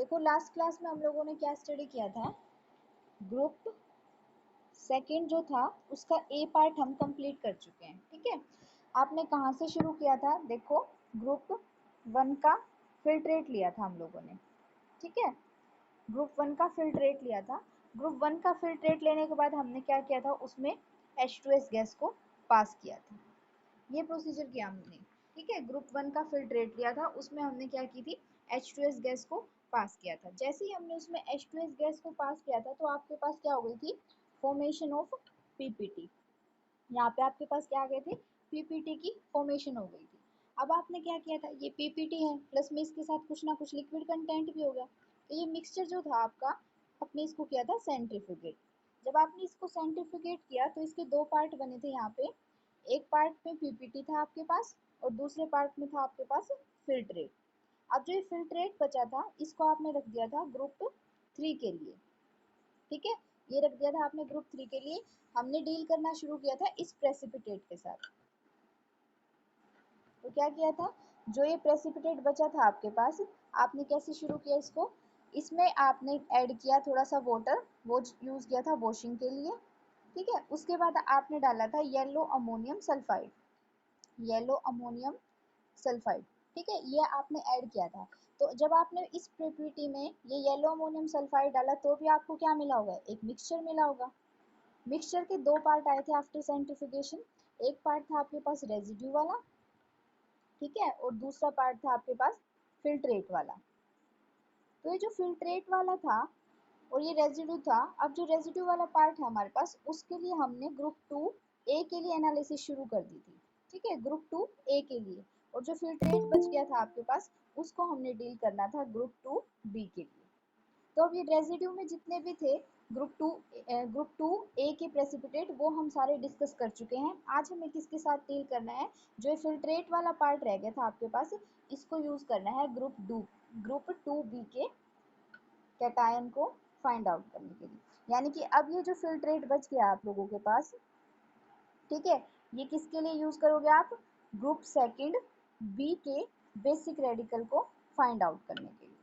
देखो last class में हम लोगों ने क्या स्टडी किया था, ग्रुप सेकंड जो था उसका ए पार्ट हम कंप्लीट कर चुके हैं। ठीक है, आपने कहाँ से शुरू किया था, देखो ग्रुप वन का फिल्ट्रेट लिया था हम लोगों ने। ठीक है, ग्रुप वन का फिल्ट्रेट लिया था। ग्रुप वन का फिल्ट्रेट लेने के बाद हमने क्या किया था, उसमें H2S गैस को पास किया था। ये प्रोसीजर किया हमने। ठीक है, ग्रुप वन का फिल्ट्रेट लिया था, उसमें हमने क्या की थी, H2S गैस को पास किया था। जैसे ही हमने उसमें H2S गैस को पास किया था तो आपके पास क्या हो गई थी, फॉर्मेशन ऑफ पीपीटी। यहाँ पे आपके पास क्या आ गए थे, पीपीटी की फॉर्मेशन हो गई थी। अब आपने क्या किया था, ये पीपीटी है प्लस में इसके साथ कुछ ना कुछ लिक्विड कंटेंट भी हो गया, तो ये मिक्सचर जो था आपका, आपने इसको किया था सेंट्रीफ्यूगेट। जब आपने इसको सेंट्रीफ्यूगेट किया तो इसके दो पार्ट बने थे यहाँ पे, एक पार्ट में पीपीटी था आपके पास और दूसरे पार्ट में था आपके पास फिल्ट्रेट। अब जो ये फिल्ट्रेट बचा था इसको आपने रख दिया था ग्रुप 3 के लिए। ठीक है, ये रख दिया था आपने ग्रुप 3 के लिए। हमने डील करना शुरू किया था इस प्रेसिपिटेट के साथ। तो क्या किया था, जो ये प्रेसिपिटेट बचा था आपके पास, आपने कैसे शुरू किया इसको, इसमें आपने ऐड किया थोड़ा सा वाटर, वो यूज किया था वॉशिंग के लिए। ठीक है, उसके बाद आपने डाला था yellow ammonium sulphide, yellow ammonium sulphide. ठीक है, ये आपने ऐड किया था। तो जब आपने इस पीपीटी में ये येलो अमोनियम सल्फाइड डाला तो भी आपको क्या मिला होगा, एक मिक्सचर मिला होगा। मिक्सचर के दो पार्ट आए थे आफ्टर सेंट्रीफिकेशन, एक पार्ट था आपके पास रेजिड्यू वाला, ठीक है, और दूसरा पार्ट था आपके पास फिल्ट्रेट वाला। तो ये जो फिल्ट्रेट वाला था और ये रेजिड्यू था, अब जो रेजिड्यू वाला पार्ट है हमारे पास, उसके लिए हमने ग्रुप 2A के लिए एनालिसिस शुरू कर दी थी। ठीक है, ग्रुप 2A के लिए, और जो फिल्ट्रेट बच गया था आपके पास उसको हमने डील करना था ग्रुप 2B के लिए। तो अब ये रेजिड्यू में जितने भी थे ग्रुप 2A के प्रेसिपिटेट, वो हम सारे डिस्कस कर चुके हैं। आज हमें किसके साथ डील करना है, जो फिल्ट्रेट वाला पार्ट रह गया था आपके पास, इसको यूज करना है ग्रुप 2B के कैटायन को फाइंड आउट करने के लिए। यानी कि अब ये जो फिल्ट्रेट बच गया आप लोगों के पास, ठीक है, ये किसके लिए यूज करोगे आप, ग्रुप सेकंड बी के बेसिक रेडिकल को फाइंड आउट करने के लिए।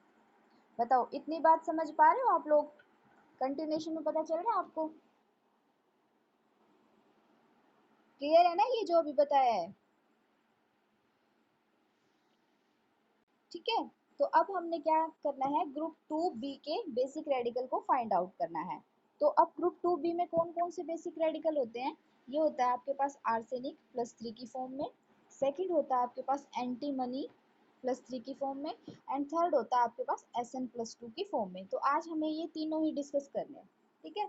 बताओ, इतनी बात समझ पा रहे हो आप लोग, कंटिन्यूएशन में पता चल रहा है आपको, क्लियर है ना ये जो अभी बताया है। ठीक है, तो अब हमने क्या करना है, ग्रुप 2B के बेसिक रेडिकल को फाइंड आउट करना है। तो अब ग्रुप 2B में कौन कौन से बेसिक रेडिकल होते हैं, ये होता है आपके पास आर्सेनिक +3 की फॉर्म में, सेकंड होता है आपके पास एंटीमनी +3 की फॉर्म में, एंड थर्ड होता है आपके पास Sn+2 की फॉर्म में। तो आज हमें ये तीनों ही डिस्कस करने हैं। ठीक है,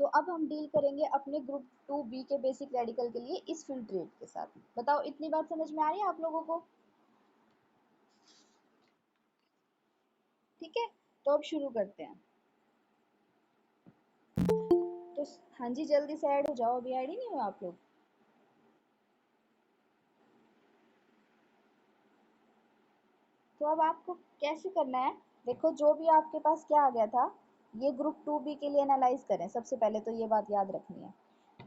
तो अब हम डील करेंगे अपने ग्रुप 2B के बेसिक रेडिकल के लिए इस फिल्ट्रेट के साथ। बताओ, इतनी बात समझ में आ रही है आप लोगों को। ठीक है, तो अब शुरू करते हैं। तो हाँ जी, जल्दी से ऐड हो जाओ, अभी ऐड ही नहीं हो आप लोग। तो अब आपको कैसे करना है, देखो जो भी आपके पास क्या आ गया था, ये ग्रुप 2B के लिए एनालाइज करें सबसे पहले, तो ये बात याद रखनी है।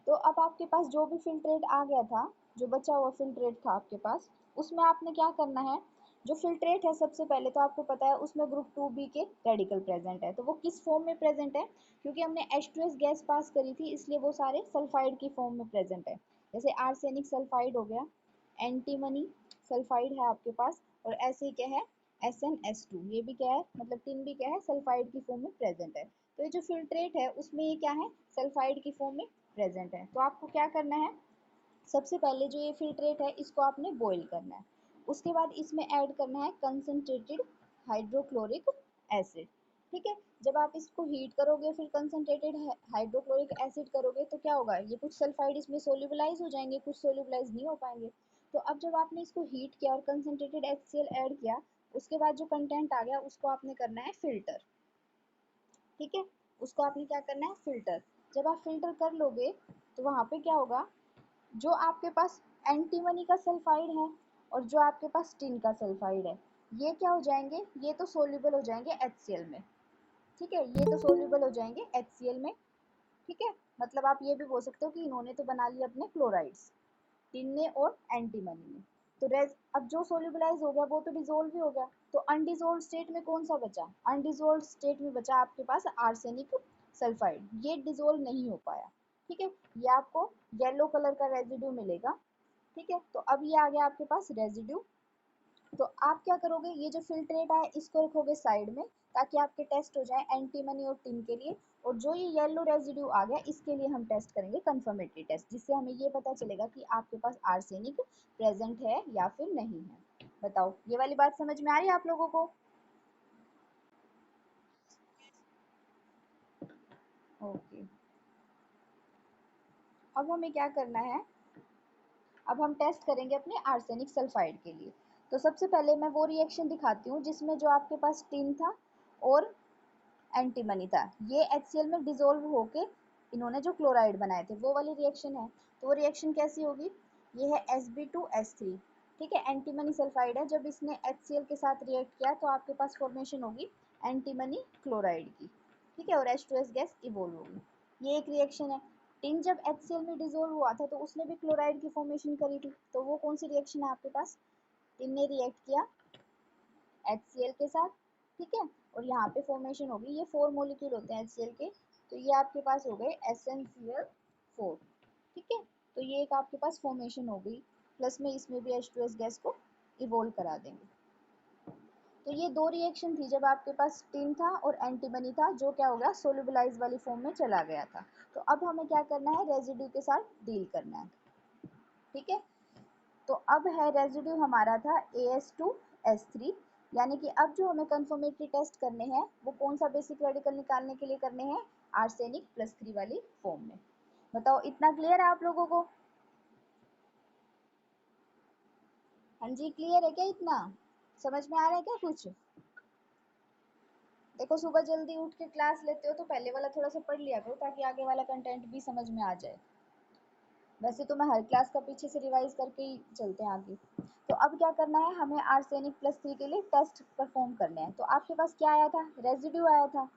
तो अब आपके पास जो भी फिल्ट्रेट आ गया था, जो बचा हुआ फिल्ट्रेट था आपके पास, उसमें आपने क्या करना है, जो फिल्ट्रेट है सबसे पहले तो आपको पता है उसमें ग्रुप 2B के रेडिकल प्रेजेंट है। तो वो किस फॉर्म में प्रेजेंट है, क्योंकि हमने H2S गैस पास करी थी इसलिए वो सारे सल्फाइड की फॉर्म में प्रेजेंट है। जैसे आर्सेनिक सल्फाइड हो गया, एंटीमनी सल्फाइड है आपके पास, और ऐसे ही क्या है, SnS2, ये भी क्या है, मतलब टिन भी क्या है, सल्फाइड की फॉर्म में प्रेजेंट है। तो ये जो फिल्ट्रेट है उसमें ये क्या है, सल्फाइड की फॉर्म में प्रेजेंट है। तो आपको क्या करना है, सबसे पहले जो ये फिल्ट्रेट है इसको आपने बॉईल करना है। उसके बाद इसमें ऐड करना है कंसनट्रेटेड हाइड्रोक्लोरिक एसिड। ठीक है, जब आप इसको हीट करोगे फिर कंसनट्रेटेड हाइड्रोक्लोरिक एसिड करोगे तो क्या होगा, ये कुछ सल्फाइड इसमें सोल्यूबलाइज हो जाएंगे, कुछ सोल्यूबलाइज नहीं हो पाएंगे। तो अब जब आपने इसको हीट किया और कंसनट्रेटेड HCl ऐड किया, उसके बाद जो कंटेंट आ गया उसको आपने करना है फिल्टर। ठीक है, उसको आपने क्या करना है, फिल्टर। जब आप फिल्टर कर लोगे तो वहां पे क्या होगा, जो आपके पास एंटीमनी का सल्फाइड है और जो आपके पास टिन का सल्फाइड है, ये क्या हो जाएंगे, ये तो सोल्यूबल हो जाएंगे HCl में। ठीक है, ये तो सोल्यूबल हो जाएंगे HCl में। ठीक है, मतलब आप ये भी बोल सकते हो कि इन्होंने तो बना लिया अपने क्लोराइड्स, टिन ने और एंटीमनी ने। तो अब जो सोल्यूबलाइज हो गया वो तो डिजोल्व ही हो गया, तो अनडिजोल्व स्टेट में कौन सा बचा? अनडिजोल्व स्टेट में बचा आपके पास आर्सेनिक सल्फाइड, ये डिजोल्व नहीं हो पाया। ठीक है, ये आपको येलो कलर का रेजिड्यू मिलेगा। ठीक है, तो अब ये आ गया आपके पास रेजिड्यू। तो आप क्या करोगे, ये जो फिल्ट्रेट है इसको रखोगे साइड में, ताकि आपके टेस्ट हो जाए एंटीमनी और टिन के लिए। और जो ये येलो रेजिड्यू आ गया इसके लिए हम टेस्ट करेंगे कंफर्मेटरी टेस्ट, जिससे हमें ये पता चलेगा कि आपके पास आर्सेनिक प्रेजेंट है या फिर नहीं है। बताओ, ये वाली बात समझ में आ रही है आप लोगों को? ओके, अब हमें क्या करना है, अब हम टेस्ट करेंगे अपने आर्सेनिक सल्फाइड के लिए। तो सबसे पहले मैं वो रिएक्शन दिखाती हूँ जिसमें जो आपके पास टिन था और एंटीमनी था, ये HCl में डिजोल्व होके इन्होंने जो क्लोराइड बनाए थे वो वाली रिएक्शन है। तो वो रिएक्शन कैसी होगी, ये है Sb2S3। ठीक है, एंटीमनी सल्फाइड है, जब इसने HCl के साथ रिएक्ट किया तो आपके पास फॉर्मेशन होगी एंटीमनी क्लोराइड की। ठीक है, और H2S गैस इवोल्व होगी, ये एक रिएक्शन है। टिन जब HCl में डिजोल्व हुआ था तो उसने भी क्लोराइड की फॉर्मेशन करी थी, तो वो कौन सी रिएक्शन है आपके पास, टिन ने रिएक्ट किया HCl के साथ। ठीक है, और यहाँ पे फॉर्मेशन होगी, ये 4 मॉलिक्यूल होते हैं HCl के, तो ये आपके पास हो गए SnCl4। ठीक है, तो ये एक आपके पास फॉर्मेशन हो गई, प्लस में इसमें भी H2S गैस को इवोल्व करा देंगे। तो ये दो रिएक्शन थी जब आपके पास टिन था और एंटीमनी था, जो क्या हो गया, सोल्यूबलाइज वाली फॉर्म में चला गया था। तो अब हमें क्या करना है, रेजिड्यू के साथ डील करना है। ठीक है, तो अब है रेजिड्यू हमारा था AS2S3, यानी कि अब जो हमें कंफर्मेटरी टेस्ट करने हैं वो कौन सा बेसिक रेडिकल निकालने के लिए करने हैं, आर्सेनिक +3 वाली फॉर्म में। बताओ, इतना क्लियर है आप लोगों को? हाँ जी, क्लियर है क्या? इतना समझ में आ रहा है क्या कुछ? देखो, सुबह जल्दी उठ के क्लास लेते हो तो पहले वाला थोड़ा सा पढ़ लिया करो, ताकि आगे वाला कंटेंट भी समझ में आ जाए। वैसे तो मैं हर क्लास का पीछे से रिवाइज करके ही चलते हैं आगे। तो अब क्या करना है, हमें आर्सेनिक +3 के लिए टेस्ट परफॉर्म करने हैं। तो आपके पास क्या आया था, रेजिड्यू आया था।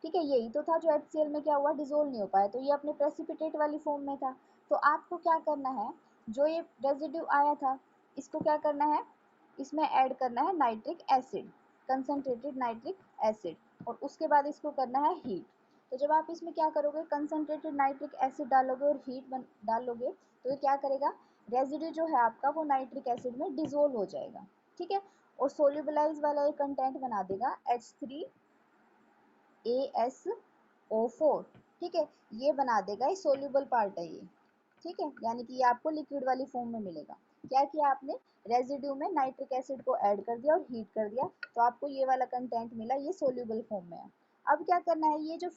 ठीक है, यही तो था जो HCl में क्या हुआ, डिजोल्व नहीं हो पाया, तो ये अपने प्रेसिपिटेट वाली फॉर्म में था। तो आपको क्या करना है, जो ये रेजिड्यू आया था इसको क्या करना है, इसमें ऐड करना है nitric acid, concentrated nitric acid, और उसके बाद इसको करना है हीट। तो जब आप इसमें क्या करोगे, कंसनट्रेटेड नाइट्रिक एसिड डालोगे और हीट डालोगे, तो ये क्या करेगा, रेजिड्यू जो है आपका वो नाइट्रिक एसिड में डिजोल्व हो जाएगा। ठीक है, और सोल्यूबलाइज वाला ये कंटेंट बना देगा H3AsO4। ठीक है, ये बना देगा, ये सोल्यूबल पार्ट है ये। ठीक है, यानी कि ये आपको लिक्विड वाली फॉर्म में मिलेगा। क्या किया आपने, रेजिड्यू में नाइट्रिक एसिड को ऐड कर दिया और हीट कर दिया, तो आपको ये वाला कंटेंट मिला, ये सोल्यूबल फॉर्म में है। अब क्या करना है, ये जो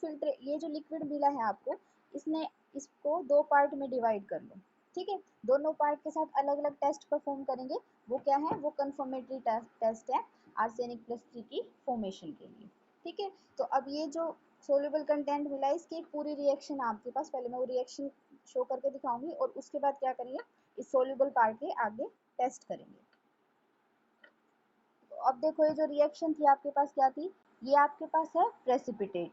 लिक्विड मिला है आपको, इसने इसको दो पार्ट में डिवाइड कर लो। ठीक है, दोनों पार्ट के साथ अलग अलग टेस्ट परफॉर्म करेंगे। वो क्या है, वो कंफर्मेटरी टेस्ट है आर्सेनिक +3 की फॉर्मेशन के लिए। ठीक है, तो अब ये जो सोल्यूबल कंटेंट मिला है इसकी एक पूरी रिएक्शन आपके पास, पहले मैं वो रिएक्शन शो करके दिखाऊंगी और उसके बाद क्या करेंगे, इस सोल्यूबल पार्ट के आगे टेस्ट करेंगे। तो अब देखो, ये जो रिएक्शन थी आपके पास क्या थी, ये आपके पास है प्रेसिपिटेट,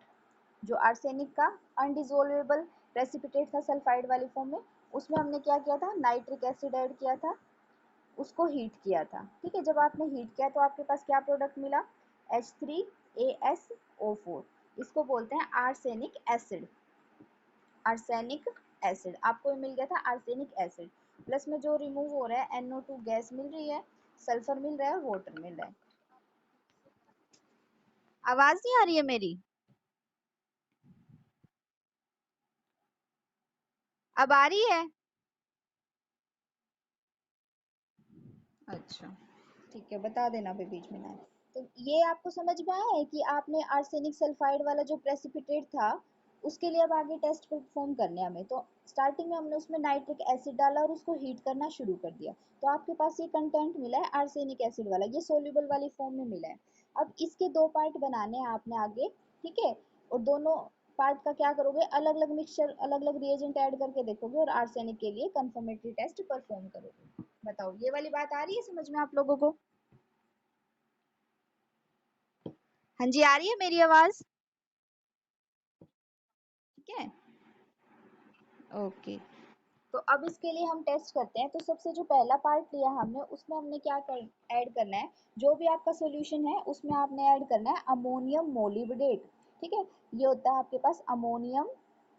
जो आर्सेनिक का अनडिजोल्वेबल प्रेसिपिटेट था सल्फाइड वाली फॉर्म में। उसमें हमने क्या किया था, नाइट्रिक एसिड ऐड किया था, उसको हीट किया था। ठीक है, जब आपने हीट किया तो आपके पास क्या प्रोडक्ट मिला, H3AsO4, इसको बोलते हैं आर्सेनिक एसिड। आर्सेनिक एसिड आपको मिल गया था, आर्सेनिक एसिड। प्लस में जो रिमूव हो रहा है, NO2 गैस मिल रही है, सल्फर मिल रहा है, वाटर मिल रहा है। आवाज नहीं आ रही है मेरी? अब आ रही है? अच्छा, ठीक है, बता देना फिर बीच में ना। तो ये आपको समझ में आया है कि आपने आर्सेनिक सल्फाइड वाला जो प्रेसिपिटेट था उसके लिए अब आगे टेस्ट परफॉर्म करने हैं हमें। तो स्टार्टिंग में हमने उसमें नाइट्रिक एसिड डाला और उसको हीट करना शुरू कर दिया, तो आपके पास ये कंटेंट मिला है आर्सेनिक एसिड वाला, ये सोल्यूबल वाली फॉर्म में मिला है। अब इसके दो पार्ट बनाने हैं आपने आगे। ठीक है, और दोनों पार्ट का क्या करोगे, अलग अलग मिक्सचर, अलग अलग रिएजेंट ऐड करके देखोगे और आर्सेनिक के लिए कंफर्मेटरी टेस्ट परफॉर्म करोगे। बताओ, ये वाली बात आ रही है समझ में आप लोगों को? हाँ जी, आ रही है मेरी आवाज? ठीक है, ओके। तो अब इसके लिए हम टेस्ट करते हैं। तो सबसे जो पहला पार्ट लिया हमने, उसमें हमने क्या ऐड करना है, जो भी आपका सोल्यूशन है उसमें आपने ऐड करना है अमोनियम मोलिब्डेट। ठीक है, ये होता है आपके पास अमोनियम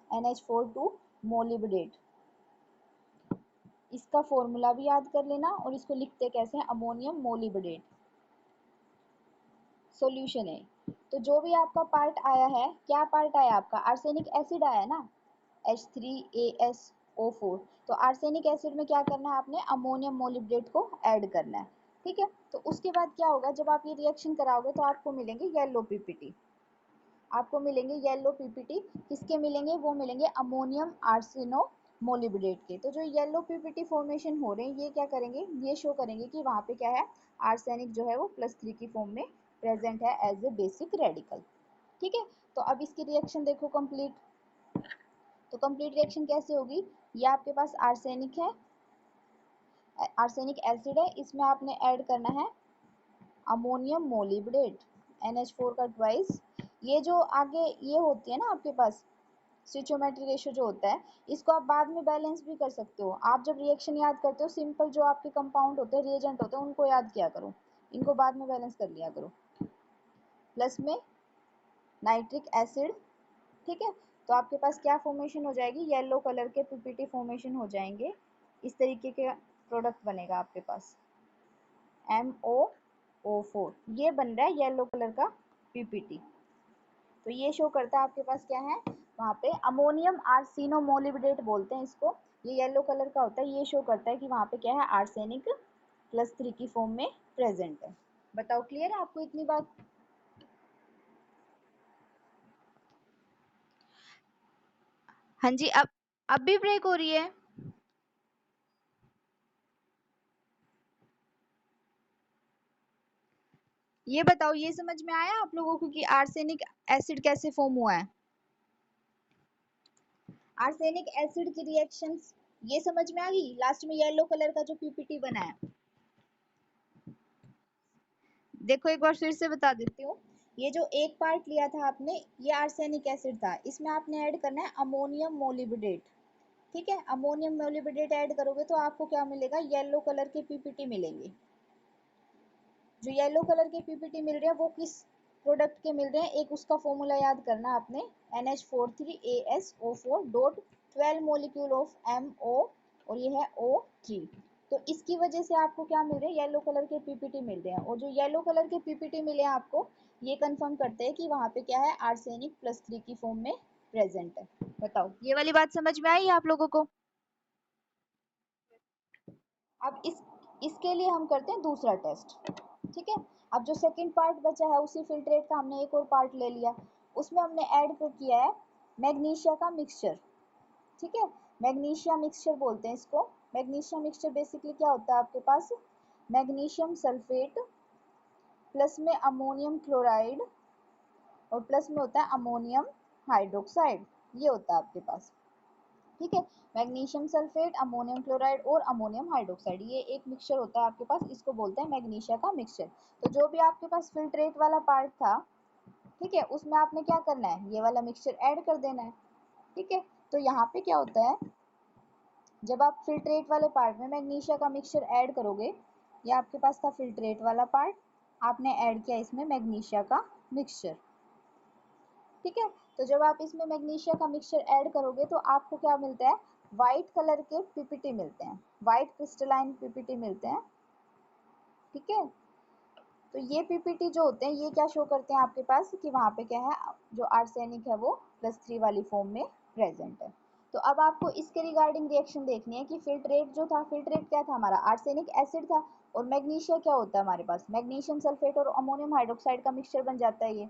NH4 मोलिब्डेट। इसका फॉर्मूला भी याद कर लेना, और इसको लिखते कैसे हैं, अमोनियम मोलिब्डेट। सॉल्यूशन है, तो जो भी आपका पार्ट आया है, क्या पार्ट आया आपका, आर्सेनिक एसिड आया ना, H3AsO4। तो आर्सेनिक एसिड में क्या करना है आपने, अमोनियम मोलिब्डेट को ऐड करना है। ठीक है, तो उसके बाद क्या होगा, जब आप ये रिएक्शन कराओगे तो आपको मिलेंगे येलो पीपीटी। आपको मिलेंगे येलो पीपीटी, किसके मिलेंगे, वो मिलेंगे अमोनियम आर्सेनो मोलिब्डेट के। तो जो येलो पीपीटी फॉर्मेशन हो रहे हैं, ये क्या करेंगे, ये शो करेंगे कि वहाँ पे क्या है, आर्सेनिक जो है वो +3 की फॉर्म में प्रेजेंट है एज ए बेसिक रेडिकल। ठीक है, तो अब इसकी रिएक्शन देखो कंप्लीट। तो कंप्लीट रिएक्शन कैसे होगी, ये आपके पास आर्सेनिक है, आर्सेनिक एसिड है, इसमें आपने ऐड करना है अमोनियम मोलिब्डेट NH4 का ट्वाइस। ये जो आगे ये होती है ना आपके पास स्टोइचोमेट्री रेशियो जो होता है, इसको आप बाद में बैलेंस भी कर सकते हो। आप जब रिएक्शन याद करते हो, सिंपल जो आपके कंपाउंड होते हैं, रिएजेंट होते हैं, उनको याद किया करो, इनको बाद में बैलेंस कर लिया करो। प्लस में नाइट्रिक एसिड। ठीक है, तो आपके पास क्या फॉर्मेशन हो जाएगी, येलो कलर के पीपीटी फॉर्मेशन हो जाएंगे। इस तरीके के प्रोडक्ट बनेगा आपके पास MOO4, ये बन रहा है येलो कलर का पीपीटी। तो ये शो करता है आपके पास क्या है, वहाँ पे अमोनियम आर्सेनो मोलिब्डेट बोलते हैं इसको, ये येलो कलर का होता है। ये शो करता है कि वहाँ पे क्या है, आर्सेनिक +3 की फॉर्म में प्रेजेंट है। बताओ क्लियर है आपको इतनी बात। हाँ जी, अब भी ब्रेक हो रही है। ये बताओ, ये समझ में आया आप लोगों को कि आर्सेनिक एसिड कैसे फॉर्म हुआ है, आर्सेनिक एसिड की रिएक्शंस ये समझ में आ गई। लास्ट में येलो कलर का जो पीपीटी बना है, देखो एक बार फिर से बता देती हूँ। ये जो एक पार्ट लिया था आपने, ये आर्सेनिक एसिड था, इसमें आपने ऐड करना है अमोनियम मोलिब्डेट। ठीक है, अमोनियम मोलिब्डेट ऐड करोगे तो आपको क्या मिलेगा, येलो कलर के पीपीटी मिलेंगे। जो येलो कलर के पीपीटी मिल रहे हैं वो किस प्रोडक्ट के मिल रहे हैं, एक उसका फॉर्मूला याद करना आपने, NH43AsO4 dot 12 molecule of MO, और ये है O3। तो इसकी वजह से आपको क्या मिल रहे हैं, येलो कलर के पीपीटी मिल रहे हैं। और जो येलो कलर के पीपीटी मिले हैं आपको, ये कंफर्म करते हैं कि वहां पे क्या है, आर्सेनिक +3 की फॉर्म में प्रेजेंट है। बताओ, ये वाली बात समझ में आई आप लोगों को। अब इसके लिए हम करते हैं दूसरा टेस्ट। ठीक है, अब जो सेकंड पार्ट बचा है, उसी फिल्ट्रेट का हमने एक और पार्ट ले लिया, उसमें हमने ऐड किया है मैग्नीशिया का मिक्सचर। ठीक है, मैग्नीशिया मिक्सचर बोलते हैं इसको। मैग्नीशिया मिक्सचर बेसिकली क्या होता है आपके पास, मैग्नीशियम सल्फेट प्लस में अमोनियम क्लोराइड, और प्लस में होता है अमोनियम हाइड्रोक्साइड, ये होता है आपके पास। ठीक है, मैग्नीशियम सल्फेट, अमोनियम क्लोराइड और अमोनियम हाइड्रोक्साइड, ये एक मिक्सचर होता है आपके पास, इसको बोलते हैं मैग्नीशिया का मिक्सचर। तो जो भी आपके पास फिल्ट्रेट वाला पार्ट था, ठीक है, उसमें आपने क्या करना है, ये वाला मिक्सचर ऐड कर देना है। ठीक है, तो यहाँ पे क्या होता है, जब आप फिल्ट्रेट वाले पार्ट में मैग्नीशिया का मिक्सचर ऐड करोगे, ये आपके पास था फिल्ट्रेट वाला पार्ट, आपने ऐड किया इसमें मैग्नीशिया का मिक्सचर। ठीक है, तो जब आप इसमें मैग्नीशिया का मिक्सचर ऐड करोगे तो आपको क्या मिलता है, व्हाइट कलर के पीपीटी मिलते हैं, व्हाइट क्रिस्टलाइन पीपीटी मिलते हैं। ठीक है, तो ये पीपीटी जो होते हैं, ये क्या शो करते हैं आपके पास कि वहाँ पे क्या है, जो आर्सेनिक है वो +3 वाली फॉर्म में प्रेजेंट है। तो अब आपको इसके रिगार्डिंग रिएक्शन देखनी है कि फिल्ट्रेट जो था, फिल्ट्रेट क्या था हमारा, आर्सेनिक एसिड था, और मैग्नीशिया क्या होता है हमारे पास, मैग्नीशियम सल्फेट और अमोनियम हाइड्रोक्साइड का मिक्सचर बन जाता है ये।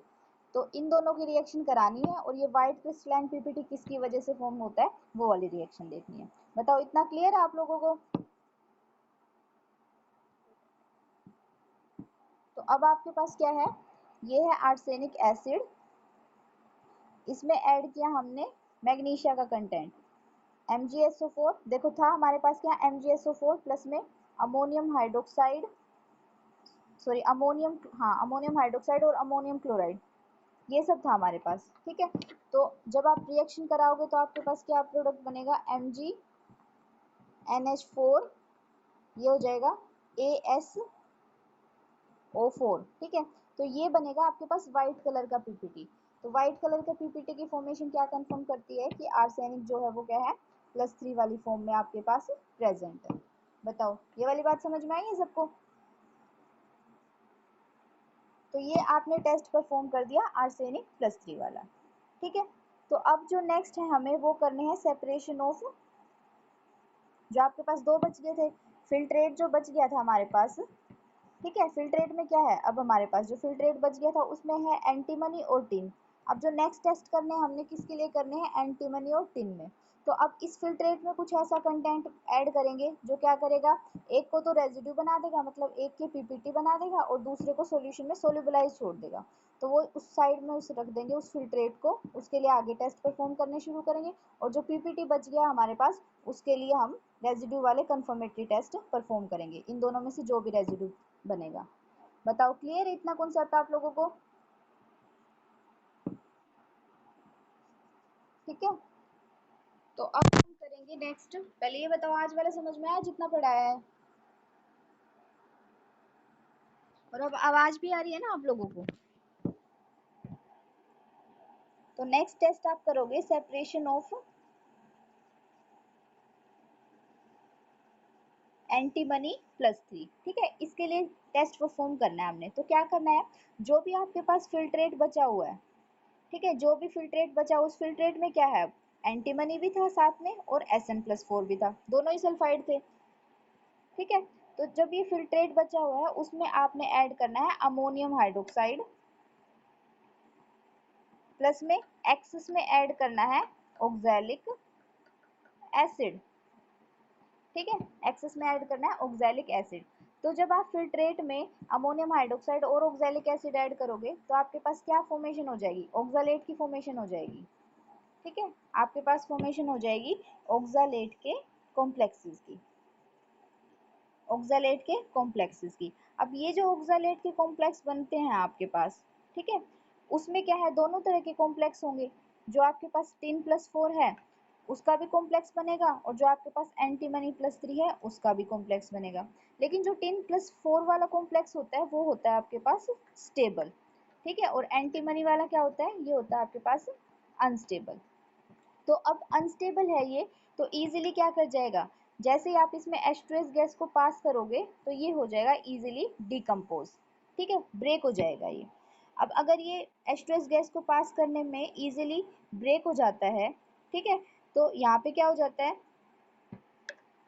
तो इन दोनों की रिएक्शन करानी है, और ये व्हाइट क्रिस्टलाइन पीपीटी किसकी वजह से फॉर्म होता है, वो वाली रिएक्शन देखनी है। बताओ, इतना क्लियर है आप लोगों को। तो अब आपके पास क्या है, ये है आर्सेनिक एसिड, इसमें ऐड किया हमने मैग्नीशिया का कंटेंट MgSO4। देखो था हमारे पास क्या, MgSO4 प्लस में अमोनियम हाइड्रोक्साइड, सॉरी अमोनियम, हाँ अमोनियम हाइड्रोक्साइड और अमोनियम क्लोराइड, ये सब था हमारे पास। ठीक है, तो जब आप रिएक्शन कराओगे तो आपके पास क्या प्रोडक्ट बनेगा, Mg NH4, ये हो जाएगा ASO4, ठीक है। तो ये बनेगा आपके पास व्हाइट कलर का पीपीटी। तो व्हाइट कलर के पीपीटी की फॉर्मेशन क्या कंफर्म करती है कि आर्सेनिक जो है वो क्या है, +3 वाली फॉर्म में आपके पास प्रेजेंट है। बताओ ये वाली बात समझ में आई है सबको? तो ये आपने टेस्ट परफॉर्म कर दिया आर्सेनिक +3 वाला, ठीक है। तो अब जो नेक्स्ट है हमें वो करने हैं सेपरेशन ऑफ, जो आपके पास दो बच गए थे, फिल्ट्रेट जो बच गया था हमारे पास, ठीक है। फिल्ट्रेट में क्या है, अब हमारे पास जो फिल्ट्रेट बच गया था उसमें है एंटीमनी और टिन। अब जो नेक्स्ट टेस्ट करने हैं हमने किसके लिए करने हैं, एंटीमनी और टिन में। तो अब इस फिल्ट्रेट में कुछ ऐसा कंटेंट ऐड करेंगे जो क्या करेगा, एक को तो रेजिड्यू बना देगा, मतलब एक के पीपीटी बना देगा, और दूसरे को सॉल्यूशन में सोल्यूबलाइज छोड़ देगा। तो वो उस साइड में उसे रख देंगे उस फिल्ट्रेट को, उसके लिए आगे टेस्ट परफॉर्म करने शुरू करेंगे। और जो पीपीटी बच गया हमारे पास उसके लिए हम रेजिड्यू वाले कंफर्मेटरी टेस्ट परफॉर्म करेंगे, इन दोनों में से जो भी रेजिड्यू बनेगा। बताओ क्लियर है इतना कॉन्सेप्ट आप लोगों को? ठीक है। तो अब हम करेंगे नेक्स्ट, पहले ये बताओ आज वाला समझ में आया जितना पढ़ाया है? और अब आवाज भी आ रही है ना आप लोगों को? तो नेक्स्ट टेस्ट आप करोगे सेपरेशन ऑफ एंटीमनी +3, ठीक है। इसके लिए टेस्ट परफॉर्म करना है हमने। तो क्या करना है, जो भी आपके पास फिल्ट्रेट बचा हुआ है, ठीक है, जो भी फिल्ट्रेट बचा उस फिल्ट्रेट में क्या है, एंटीमनी भी था साथ में और SN+4 भी था, दोनों ही सल्फाइड थे, ठीक है। तो जब ये फिल्ट्रेट बचा हुआ है उसमें आपने ऐड करना है अमोनियम हाइड्रोक्साइड, प्लस में एक्सेस में ऐड करना है ऑक्सैलिक एसिड, ठीक है। एक्सेस में ऐड करना है ऑक्सैलिक एसिड। तो जब आप फिल्ट्रेट में अमोनियम हाइड्रोक्साइड और ऑक्सैलिक एसिड ऐड करोगे तो आपके पास क्या फॉर्मेशन हो जाएगी, ऑक्सैलेट की फॉर्मेशन हो जाएगी, ठीक है। आपके पास फॉर्मेशन हो जाएगी ऑक्सैलेट के कॉम्प्लेक्सेस की, ऑक्सैलेट के कॉम्प्लेक्सेस की। अब ये जो ऑक्सैलेट के कॉम्प्लेक्स बनते हैं आपके पास, ठीक है, उसमें क्या है, दोनों तरह के कॉम्प्लेक्स होंगे। जो आपके पास tin+4 है उसका भी कॉम्प्लेक्स बनेगा, और जो आपके पास एंटीमनी +3 है उसका भी कॉम्प्लेक्स बनेगा। लेकिन जो tin+4 वाला कॉम्प्लेक्स होता है वो होता है आपके पास स्टेबल, ठीक है। और एंटीमनी वाला क्या होता है, ये होता है आपके पास अनस्टेबल। तो अब अनस्टेबल है ये, तो इजीली क्या कर जाएगा, जैसे ही आप इसमें एस्ट्रेस गैस को पास करोगे तो ये हो जाएगा इजीली डिकम्पोज, ठीक है, ब्रेक हो जाएगा ये। अब अगर ये एस्ट्रेस गैस को पास करने में इजीली ब्रेक हो जाता है, ठीक है, तो यहाँ पे क्या हो जाता है,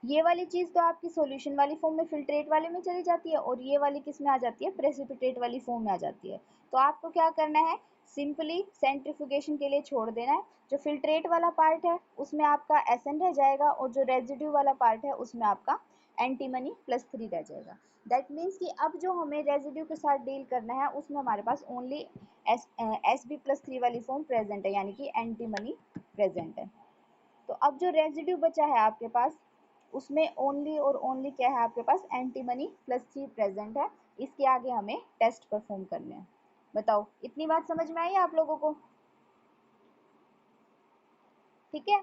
ये वाली चीज़ तो आपकी सॉल्यूशन वाली फॉर्म में फिल्ट्रेट वाले में चली जाती है, और ये वाली किस में आ जाती है, प्रेसिपिटेट वाली फॉर्म में आ जाती है। तो आपको क्या करना है, सिंपली सेंट्रीफ्यूगेशन के लिए छोड़ देना है। जो फिल्ट्रेट वाला पार्ट है उसमें आपका SN रह जाएगा, और जो रेजिड्यू वाला पार्ट है उसमें आपका एंटीमनी +3 रह जाएगा। दैट मीन्स कि अब जो हमें रेजिड्यू के साथ डील करना है उसमें हमारे पास ओनली SB+3 वाली फॉर्म प्रेजेंट है, यानी कि एंटीमनी प्रेजेंट है। तो अब जो रेजिड्यू बचा है आपके पास उसमें ओनली और ओनली क्या है, आपके पास एंटीमनी +3 प्रेजेंट है। इसके आगे हमें टेस्ट परफॉर्म करने हैं। बताओ इतनी बात समझ में आई आप लोगों को? ठीक है।